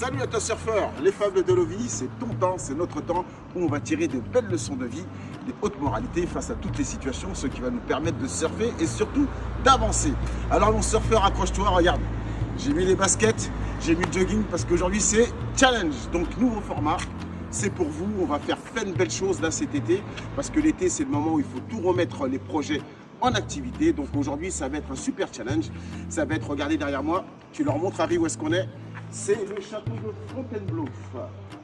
Salut à toi surfeur, les fables de Lovie, c'est ton temps, c'est notre temps où on va tirer de belles leçons de vie, des hautes moralités face à toutes les situations, ce qui va nous permettre de surfer et surtout d'avancer. Alors mon surfeur, accroche-toi, regarde, j'ai mis les baskets, j'ai mis le jogging parce qu'aujourd'hui c'est challenge, donc nouveau format. C'est pour vous, on va faire plein de belles choses là cet été parce que l'été c'est le moment où il faut tout remettre les projets en activité. Donc aujourd'hui ça va être un super challenge, ça va être, regardez derrière moi, tu leur montres Harry où est-ce qu'on est. C'est le château de Fontainebleau,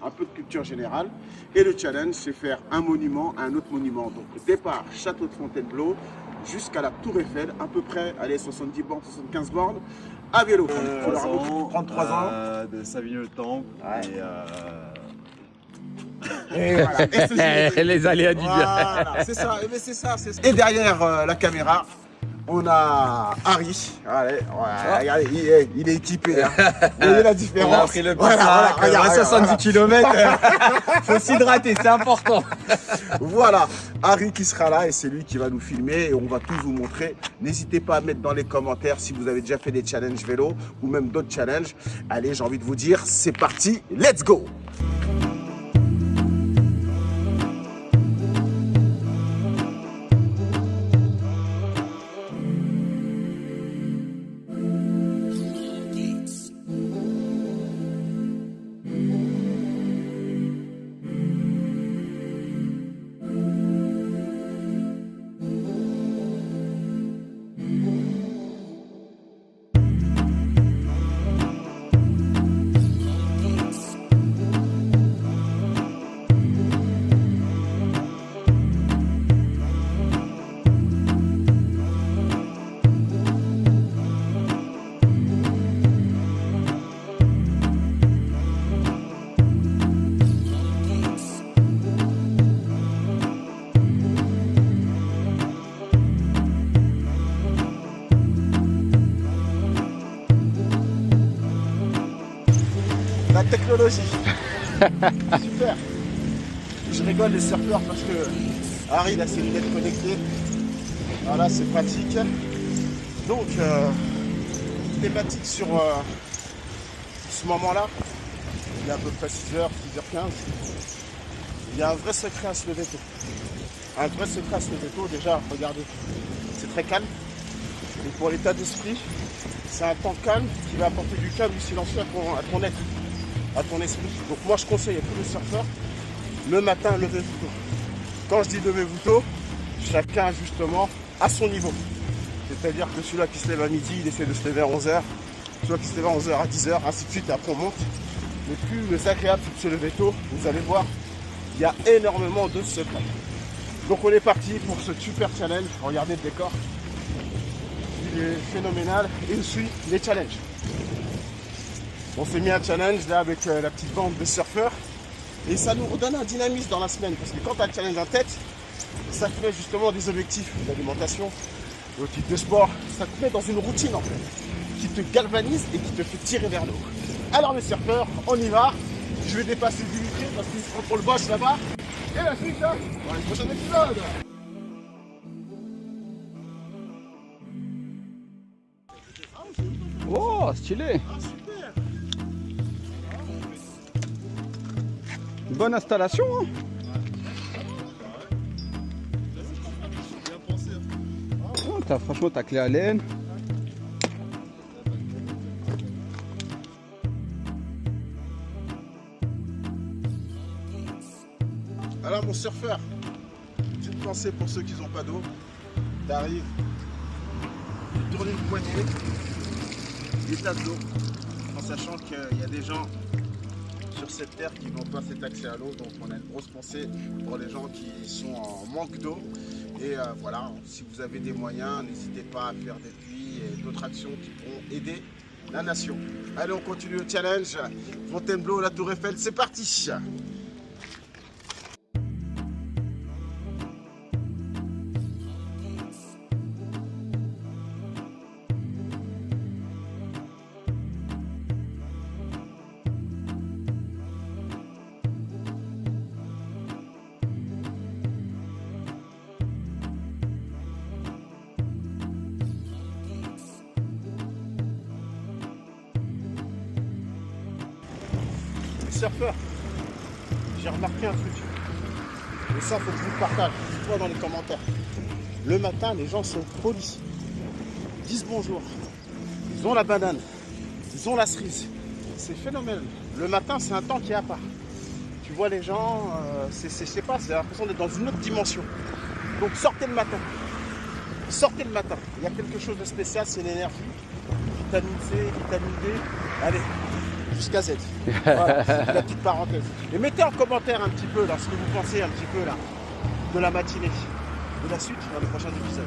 un peu de culture générale. Et le challenge, c'est faire un monument à un autre monument. Donc, départ, château de Fontainebleau, jusqu'à la Tour Eiffel, à peu près, allez, 70 bornes, 75 bornes, à vélo. 33 ans, de Savigny-le-Temple. Ouais. Et voilà. Les aléas du bien. Voilà, c'est ça, mais c'est ça, c'est ça. Et derrière la caméra, on a Harry. Allez, ouais, regardez, il est équipé là. Vous voyez la différence. On a pris le voilà, regarde, 70 km. Faut s'hydrater, c'est important. Voilà, Harry qui sera là et c'est lui qui va nous filmer et on va tous vous montrer. N'hésitez pas à mettre dans les commentaires si vous avez déjà fait des challenges vélo ou même d'autres challenges. Allez, j'ai envie de vous dire, c'est parti, let's go! La technologie. Super. Je rigole les surfeurs parce que Harry il a ses lunettes connectées. Voilà, c'est pratique. Donc, thématique sur ce moment-là. Il est à peu près 6h, 6h15. Il y a un vrai secret à se lever tôt. Un vrai secret à se lever tôt. Déjà, regardez, c'est très calme. Et pour l'état d'esprit, c'est un temps calme qui va apporter du calme, du silencieux à ton être, à ton esprit. Donc moi je conseille à tous les surfeurs, le matin, levez-vous tôt. Quand je dis levez-vous tôt, chacun justement à son niveau. C'est-à-dire que celui-là qui se lève à midi, il essaie de se lever à 11h, celui-là qui se lève à 11h à 10h, ainsi de suite, et après on monte. Mais plus le agréable c'est de se lever tôt, vous allez voir, il y a énormément de secrets. Donc on est parti pour ce super challenge, regardez le décor. Il est phénoménal et aussi les challenges. On s'est mis un challenge là avec la petite bande de surfeurs et ça nous redonne un dynamisme dans la semaine parce que quand tu as un challenge en tête, ça te met justement des objectifs d'alimentation, des types de sport, ça te met dans une routine en fait qui te galvanise et qui te fait tirer vers le haut. Alors les surfeurs, on y va. Je vais dépasser Dimitri parce qu'il se prend pour le boss là-bas. Et la suite là, dans le prochain épisode. Oh, stylé. Ah super. Bonne installation. Hein. Oh, franchement, t'as clé à laine. Alors mon surfeur, petite pensée pour ceux qui n'ont pas d'eau. T'arrives, tu tournes une poignée, des tas d'eau, en sachant qu'il y a des gens sur cette terre qui n'ont pas cet accès à l'eau. Donc on a une grosse pensée pour les gens qui sont en manque d'eau. Et voilà, si vous avez des moyens, n'hésitez pas à faire des puits et d'autres actions qui pourront aider la nation. Allez, on continue le challenge. Fontainebleau, la Tour Eiffel, c'est parti! surfeurs, j'ai remarqué un truc. Et ça, faut que je vous le partage. Dites-moi dans les commentaires. Le matin, les gens sont polis. Ils disent bonjour. Ils ont la banane. Ils ont la cerise. C'est phénoménal. Le matin, c'est un temps qui est à part. Tu vois les gens, je sais pas, c'est l'impression d'être dans une autre dimension. Donc sortez le matin. Sortez le matin. Il y a quelque chose de spécial, c'est l'énergie. Vitamine C, vitamine D. Allez, jusqu'à Z. Voilà, c'est la petite parenthèse. Et mettez en commentaire un petit peu là, ce que vous pensez un petit peu là, de la matinée. De la suite dans les prochains épisodes.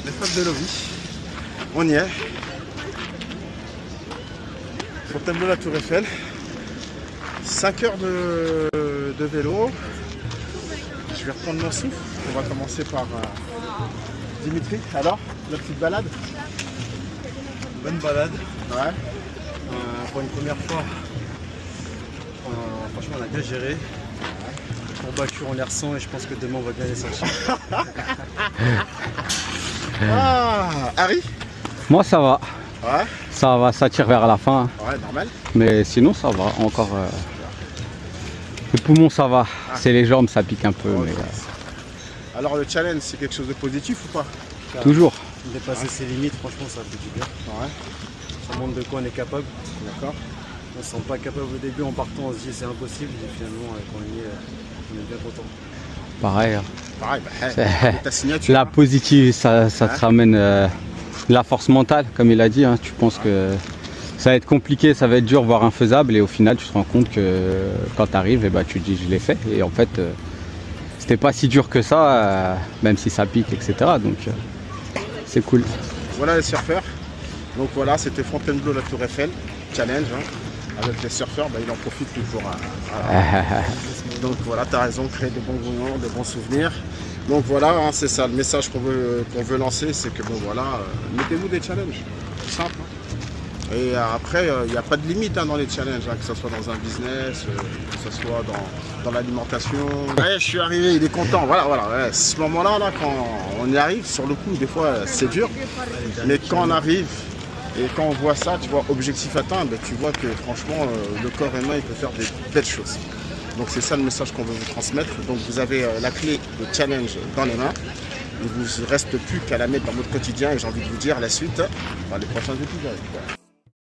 Les femmes de Lovie, on y est. Fontainebleau, la Tour Eiffel. 5 heures de vélo. Je vais reprendre mon souffle. On va commencer par Dimitri. Alors, la petite balade? Bonne balade. Ouais. Pour une première fois, franchement, on a bien géré. Courbature, on les ressent et je pense que demain, on va bien les sortir. Ah, Harry? Moi, ça va. Ouais. Ça va, ça tire vers la fin. Ouais, normal. Mais sinon, ça va. Encore. Les poumons, ça va. C'est les jambes, ça pique un peu. Ouais, Mais, alors, le challenge, c'est quelque chose de positif ou pas? toujours. Dépasser ses limites, franchement, ça fait du bien. Ouais. Ça montre de quoi on est capable. D'accord. On ne se sent pas capable au début, en partant, on se dit c'est impossible. Et finalement, quand on y est, on est bien content. Pareil. Pareil, bah, C'est- ta signature. La hein. positive, ça te ramène la force mentale, comme il a dit. Hein. Tu penses que ça va être compliqué, ça va être dur, voire infaisable. Et au final, tu te rends compte que quand tu arrives, tu te dis je l'ai fait. Et en fait, c'était pas si dur que ça, même si ça pique, etc. Donc, c'est cool. Voilà les surfeurs. Donc voilà, c'était Fontainebleau, la Tour Eiffel. Challenge. Hein. Avec les surfeurs, bah, il en profite toujours. Donc voilà, tu as raison, créer des bons moments, des bons souvenirs. Donc voilà, hein, c'est ça le message qu'on veut lancer, c'est que bon voilà, mettez-vous des challenges. C'est simple. Hein. Et après, il n'y a pas de limite hein, dans les challenges, hein, que ce soit dans un business, que ce soit dans l'alimentation. Ouais, je suis arrivé, il est content. Voilà, ouais, ce moment-là, là, quand on y arrive, sur le coup, des fois c'est dur. Mais quand on arrive, et quand on voit ça, tu vois, objectif atteint, ben, tu vois que franchement, le corps humain, il peut faire des belles choses. Donc c'est ça le message qu'on veut vous transmettre. Donc vous avez la clé de challenge dans les mains. Il ne vous reste plus qu'à la mettre dans votre quotidien et j'ai envie de vous dire la suite dans les prochains épisodes.